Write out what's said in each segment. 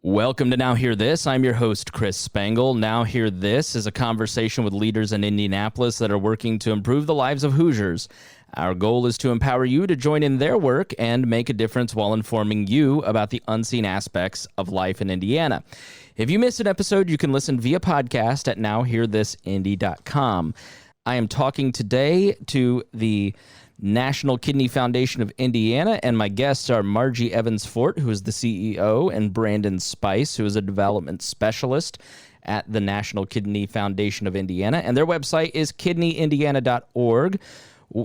Welcome to Now Hear This. I'm your host, Chris Spangle. Now Hear This is a conversation with leaders in Indianapolis that are working to improve the lives of Hoosiers. Our goal is to empower you to join in their work and make a difference while informing you about the unseen aspects of life in Indiana. If you missed an episode, you can listen via podcast at nowhearthisindy.com. I am talking today to the National Kidney Foundation of Indiana, and my guests are Margie Evans-Fort, who is the CEO, and Brandon Spice, who is a development specialist at the National Kidney Foundation of Indiana, and their website is kidneyindiana.org.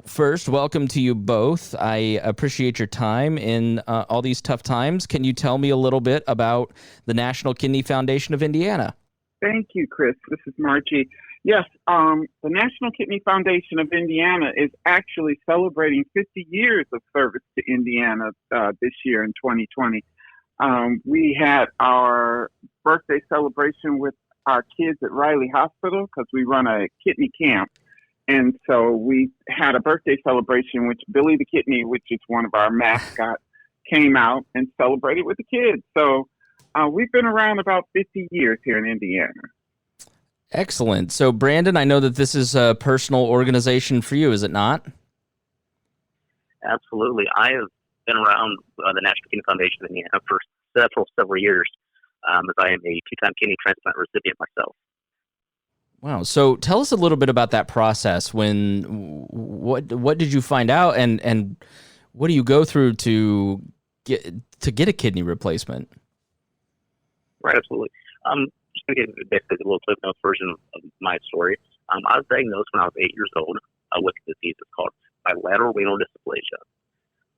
First, welcome to you both. I appreciate your time in all these tough times. Can you tell me a little bit about the National Kidney Foundation of Indiana? Thank you, Chris. This is Margie. Yes, the National Kidney Foundation of Indiana is actually celebrating 50 years of service to Indiana this year in 2020. We had our birthday celebration with our kids at Riley Hospital because we run a kidney camp. And so we had a birthday celebration, which Billy the Kidney, which is one of our mascots, came out and celebrated with the kids. So we've been around about 50 years here in Indiana. Excellent. So, Brandon, I know that this is a personal organization for you, is it not? Absolutely. I have been around the National Kidney Foundation of Indiana for several years, as I am a two-time kidney transplant recipient myself. Wow. So tell us a little bit about that process. What did you find out, and what do you go through to get a kidney replacement? Right, absolutely. Just to give basically a little Cliff Notes version of my story. I was diagnosed when I was 8 years old with a disease that's called bilateral renal dysplasia.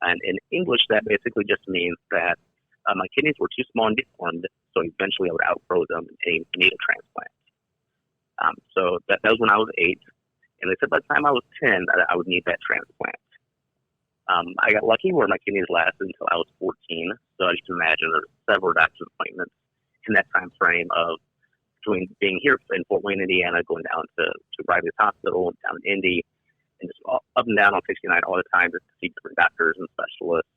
And in English, that basically just means that my kidneys were too small and deformed, so eventually I would outgrow them and need a transplant. So that was when I was 8, and they said by the time I was 10 that I would need that transplant. I got lucky where my kidneys lasted until I was 14, so as you can imagine, there's several doctor's appointments in that time frame of between being here in Fort Wayne, Indiana, going down to Riley's Hospital, down in Indy, and just up and down on 69 all the time just to see different doctors and specialists.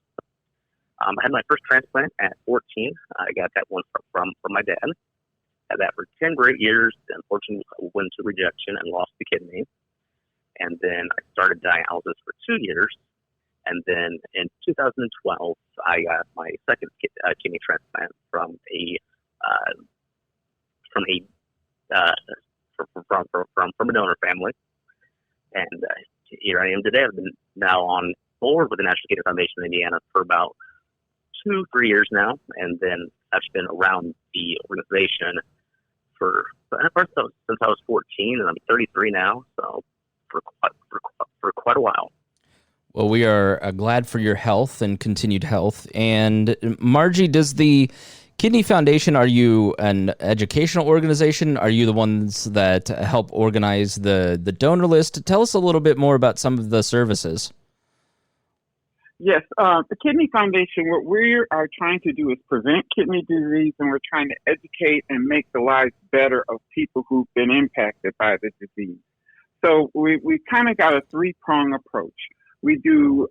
I had my first transplant at 14. I got that one from my dad. Had that for 10 great years. Unfortunately, went to rejection and lost the kidney. And then I started dialysis for 2 years. And then in 2012, I got my second kidney transplant from a donor family. And here I am today. I've been now on board with the National Kidney Foundation of Indiana for about 2-3 years now, and then I've been around the organization since I was 14, and I'm 33 now, so for quite a while. Well, we are glad for your health and continued health. And Margie, does the Kidney Foundation, are you an educational organization? Are you the ones that help organize the donor list? Tell us a little bit more about some of the services. Yes, the Kidney Foundation, what we are trying to do is prevent kidney disease, and we're trying to educate and make the lives better of people who've been impacted by the disease. So we kind of got a three-prong approach. We do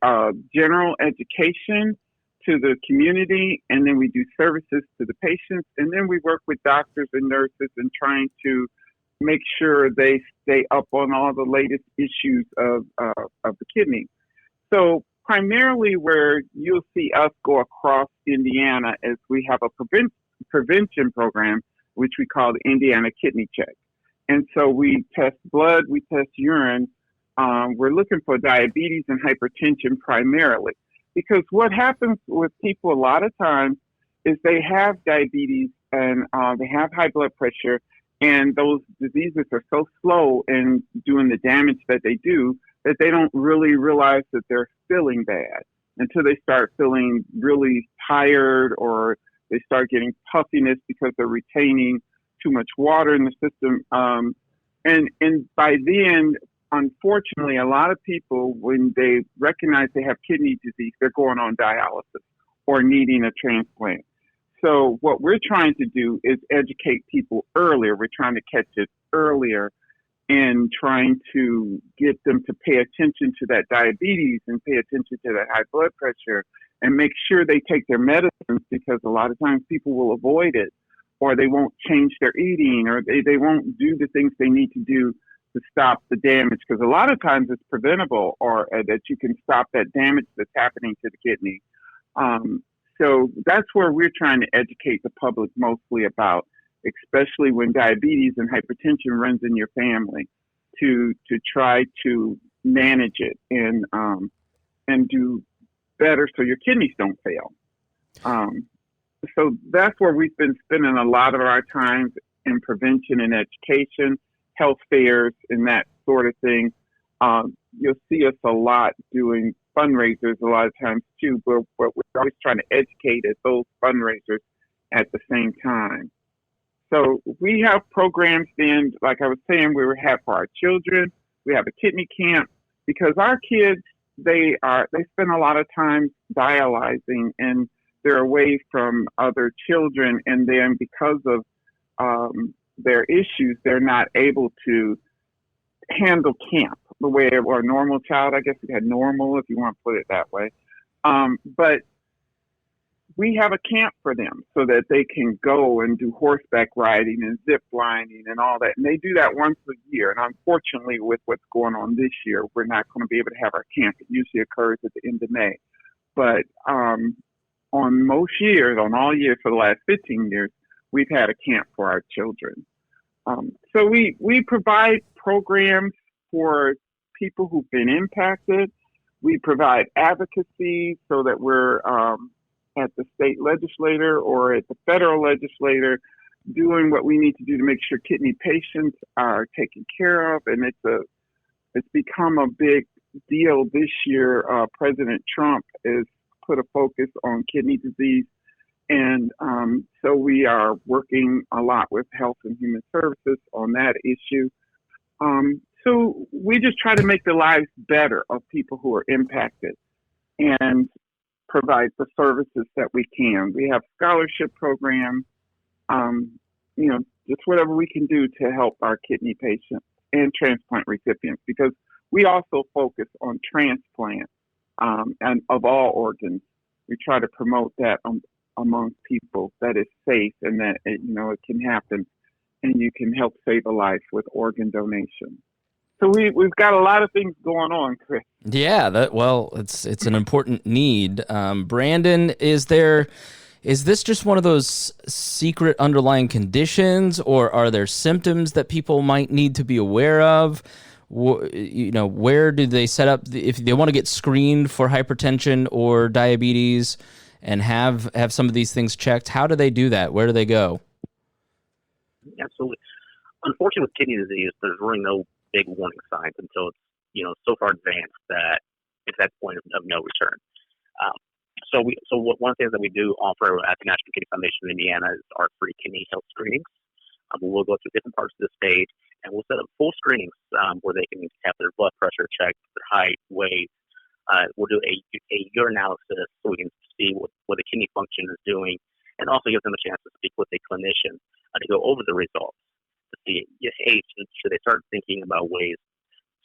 general education to the community, and then we do services to the patients, and then we work with doctors and nurses and trying to make sure they stay up on all the latest issues of the kidney. So primarily where you'll see us go across Indiana is we have a prevention program, which we call the Indiana Kidney Check. And so we test blood, we test urine. We're looking for diabetes and hypertension primarily, because what happens with people a lot of times is they have diabetes and they have high blood pressure, and those diseases are so slow in doing the damage that they do that they don't really realize that they're feeling bad until they start feeling really tired, or they start getting puffiness because they're retaining too much water in the system. And by then, unfortunately, a lot of people, when they recognize they have kidney disease, they're going on dialysis or needing a transplant. So what we're trying to do is educate people earlier. We're trying to catch it earlier and trying to get them to pay attention to that diabetes and pay attention to that high blood pressure and make sure they take their medicines, because a lot of times people will avoid it, or they won't change their eating, or they won't do the things they need to do to stop the damage, because a lot of times it's preventable, or that you can stop that damage that's happening to the kidney. So that's where we're trying to educate the public mostly about, especially when diabetes and hypertension runs in your family, to try to manage it and do better so your kidneys don't fail. So that's where we've been spending a lot of our time in prevention and education, health fairs, and that sort of thing. You'll see us a lot doing fundraisers a lot of times too, but we're always trying to educate at those fundraisers at the same time. So we have programs then, like I was saying, we have for our children. We have a kidney camp, because our kids, they spend a lot of time dialyzing, and they're away from other children, and then because of their issues, they're not able to handle camp the way a normal child, I guess we had normal, if you want to put it that way. But we have a camp for them so that they can go and do horseback riding and zip lining and all that. And they do that once a year. And unfortunately, with what's going on this year, we're not going to be able to have our camp. It usually occurs at the end of May. But on most years, on all years for the last 15 years, we've had a camp for our children. So we provide programs for people who've been impacted. We provide advocacy so that we're at the state legislature or at the federal legislature doing what we need to do to make sure kidney patients are taken care of. And it's become a big deal this year. President Trump has put a focus on kidney disease. And so we are working a lot with Health and Human Services on that issue. So we just try to make the lives better of people who are impacted and provide the services that we can. We have scholarship programs, just whatever we can do to help our kidney patients and transplant recipients, because we also focus on transplant and of all organs. We try to promote that amongst people, that is safe and that it can happen, and you can help save a life with organ donation. So we've got a lot of things going on, Chris. Yeah, it's an important need. Brandon, is this just one of those secret underlying conditions, or are there symptoms that people might need to be aware of? Where do they set up if they want to get screened for hypertension or diabetes and have some of these things checked? How do they do that? Where do they go? Absolutely. Unfortunately, with kidney disease, there's really no big warning signs until it's so far advanced that it's at the point of no return. So one of the things that we do offer at the National Kidney Foundation of Indiana is our free kidney health screenings. We'll go through different parts of the state, and we'll set up full screenings where they can have their blood pressure checked, their height, weight. We'll do a urinalysis so we can see what the kidney function is doing, and also give them a chance to speak with a clinician to go over the results to see, hey, should they start thinking about ways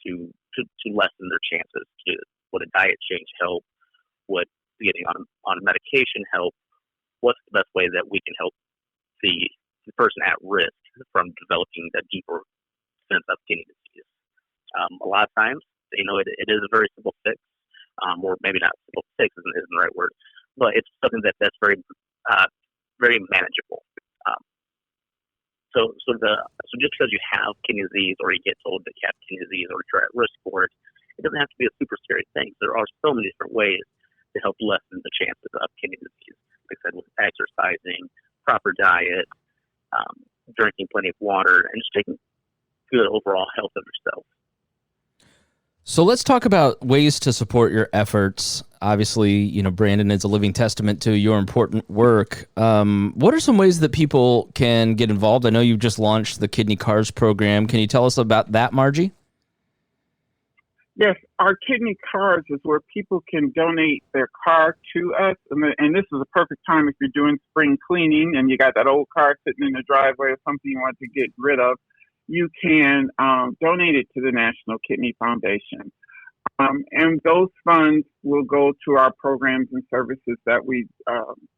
to lessen their chances? Would a diet change help? Would getting on medication help? What's the best way that we can help the person at risk from developing a deeper sense of kidney disease? A lot of times, it is a very simple fix, or maybe not simple fix isn't the right word, but it's something that's very, very manageable. So just because you have kidney disease, or you get told that you have kidney disease, or you're at risk for it, it doesn't have to be a super scary thing. There are so many different ways to help lessen the chances of kidney disease. Like I said, with exercising, proper diet, drinking plenty of water, and just taking good overall health of yourself. So let's talk about ways to support your efforts. Obviously, Brandon is a living testament to your important work. What are some ways that people can get involved? I know you've just launched the Kidney Cars program. Can you tell us about that, Margie? Yes, our Kidney Cars is where people can donate their car to us. And this is a perfect time if you're doing spring cleaning and you got that old car sitting in the driveway or something you want to get rid of. You can donate it to the National Kidney Foundation. And those funds will go to our programs and services that we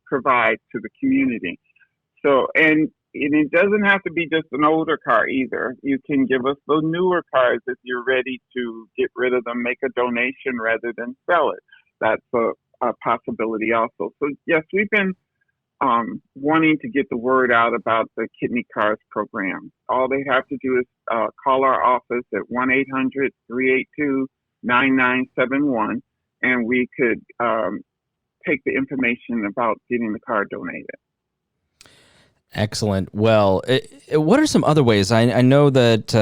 provide to the community. So, and it doesn't have to be just an older car either. You can give us the newer cars if you're ready to get rid of them, make a donation rather than sell it. That's a possibility also. So yes, we've been wanting to get the word out about the Kidney Cars program. All they have to do is call our office at 1-800-382-9971, and we could take the information about getting the car donated. Excellent. Well, what are some other ways? I know that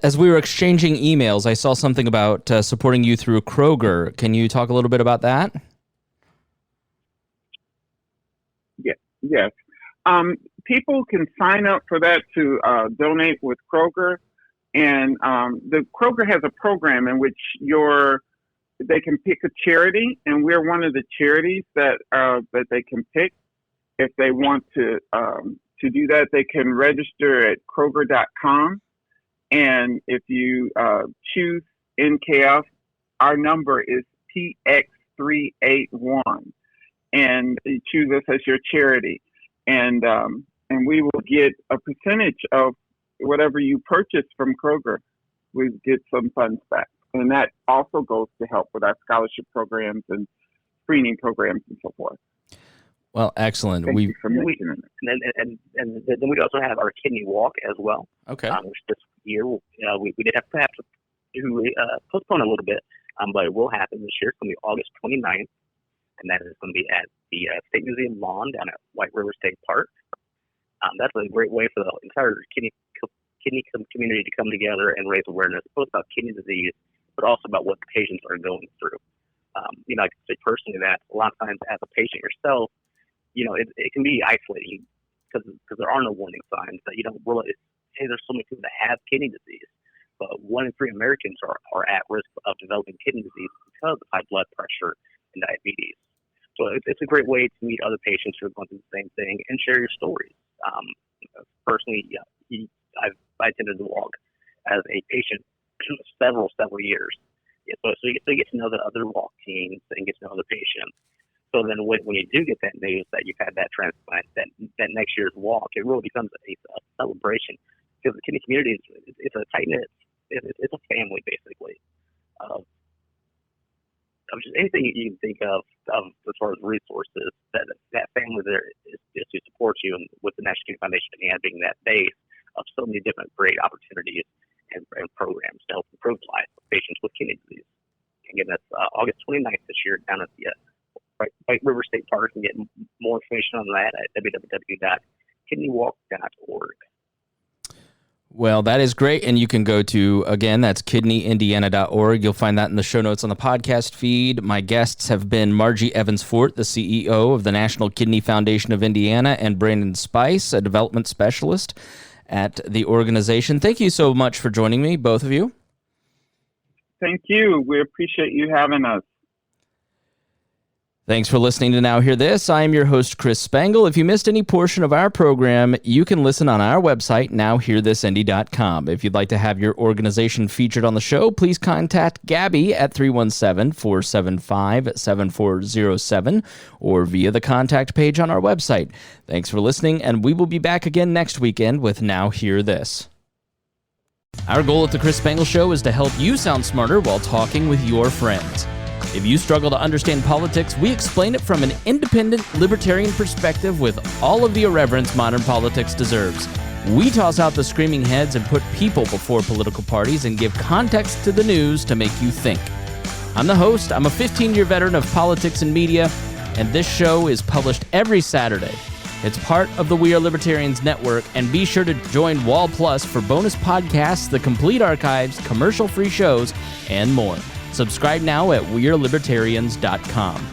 as we were exchanging emails, I saw something about supporting you through Kroger. Can you talk a little bit about that? Yes. People can sign up for that to donate with Kroger. And the Kroger has a program in which they can pick a charity, and we're one of the charities that they can pick. If they want to do that, they can register at Kroger.com. And if you choose NKF, our number is PX381. And you choose us as your charity. And we will get a percentage of whatever you purchase from Kroger. We get some funds back. And that also goes to help with our scholarship programs and screening programs and so forth. Well, excellent. Thank you for mentioning it. And then we also have our kidney walk as well. Okay. Which this year we did have to postpone a little bit, but it will happen this year. It's going to be August 29th, and that is going to be at the State Museum lawn down at White River State Park. That's a great way for the entire kidney community to come together and raise awareness, both about kidney disease, but also about what patients are going through. I can say personally that a lot of times as a patient yourself, it can be isolating because there are no warning signs that you don't realize, hey, there's so many people that have kidney disease. But 1 in 3 Americans are at risk of developing kidney disease because of high blood pressure and diabetes. So it's a great way to meet other patients who are going through the same thing and share your stories. Personally, I attended the walk as a patient several years. So you get to know the other walk teams and get to know other patients. So then when you do get that news that you've had that transplant, that next year's walk, it really becomes a celebration because the kidney community it's a tight-knit, it's a family basically. Just anything you can think of as far as resources, that family there is to support you, and with the National Kidney Foundation being that base of so many different great opportunities and programs to help improve the life of patients with kidney disease. Again, that's August 29th this year down at the White River State Park. And get more information on that at www.kidneywalk.org. Well, that is great. And you can go to, again, that's kidneyindiana.org. You'll find that in the show notes on the podcast feed. My guests have been Margie Evans-Fort, the CEO of the National Kidney Foundation of Indiana, and Brandon Spice, a development specialist at the organization. Thank you so much for joining me, both of you. Thank you. We appreciate you having us. Thanks for listening to Now Hear This. I am your host, Chris Spangle. If you missed any portion of our program, you can listen on our website, nowhearthisindy.com. If you'd like to have your organization featured on the show, please contact Gabby at 317-475-7407 or via the contact page on our website. Thanks for listening, and we will be back again next weekend with Now Hear This. Our goal at the Chris Spangle Show is to help you sound smarter while talking with your friends. If you struggle to understand politics, we explain it from an independent, libertarian perspective with all of the irreverence modern politics deserves. We toss out the screaming heads and put people before political parties and give context to the news to make you think. I'm the host. I'm a 15-year veteran of politics and media, and this show is published every Saturday. It's part of the We Are Libertarians network, and be sure to join Wall Plus for bonus podcasts, the complete archives, commercial-free shows, and more. Subscribe now at wearelibertarians.com.